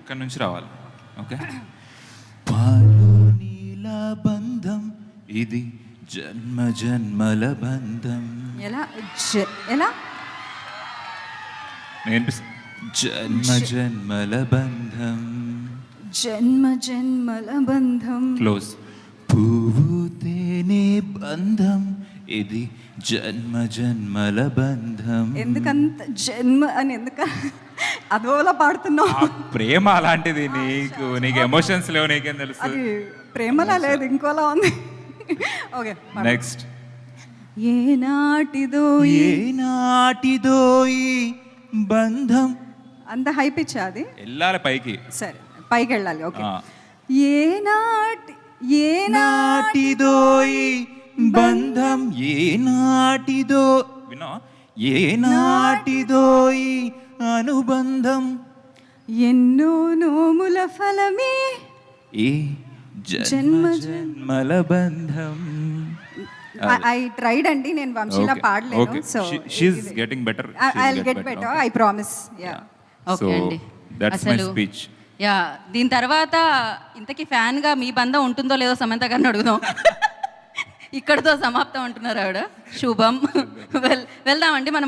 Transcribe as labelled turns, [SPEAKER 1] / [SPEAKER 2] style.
[SPEAKER 1] ఇక్కడ నుంచి రావాలి. ఓకే.
[SPEAKER 2] పాలు నీల బంధం ఇది జన్మ జన్మల బంధం.
[SPEAKER 3] ఎలా ఎలా
[SPEAKER 1] నేను
[SPEAKER 2] జన్మ జన్మల బంధం.
[SPEAKER 3] జన్మ జన్మల బంధం.
[SPEAKER 1] క్లోజ్.
[SPEAKER 2] పువ్వు తేనె బంధం ఇది జన్మ జన్మల బంధం.
[SPEAKER 3] ఎందుకంత జన్మ అని అదోలా పాడుతున్నావు?
[SPEAKER 1] ఆ ప్రేమ అలాంటిది. నీకు ఎమోషన్స్ లేవు, నీకేం తెలుసు?
[SPEAKER 3] అది ప్రేమలా లేదు, ఇంకోలా ఉంది. Okay,
[SPEAKER 1] next.
[SPEAKER 3] ఏనాటిదో
[SPEAKER 2] ఏనాటిదో ఈ బంధం.
[SPEAKER 3] అంత హై పిచ్ అది?
[SPEAKER 1] వెళ్ళాలి పైకి.
[SPEAKER 3] సరే, పైకి వెళ్ళాలి. ఓకే.
[SPEAKER 1] ఆ.
[SPEAKER 2] ఏనాటిదో ఈ బంధం. ఏనాటిదో
[SPEAKER 1] వినో.
[SPEAKER 2] ఏనాటిదో ఈ అనుబంధం.
[SPEAKER 3] ఎన్నో నోముల ఫలమే
[SPEAKER 2] ఈ జన్మ జన్మల బంధం.
[SPEAKER 3] ఐ ట్రైడ్ అండి, నేను వంశీలా పాడలేను. So
[SPEAKER 1] she's getting better.
[SPEAKER 3] I'll get better, I promise. Yeah.
[SPEAKER 4] Okay అండి.
[SPEAKER 1] That's my speech.
[SPEAKER 4] యా, దీని తర్వాత ఇంతకీ ఫ్యాన్గా మీ బంధం ఉంటుందో లేదో సమంత గారిని అడుగుదాం. ఇక్కడితో సమాప్తం అంటున్నారు ఆవిడ. శుభం. వెళ్దామండి మనం.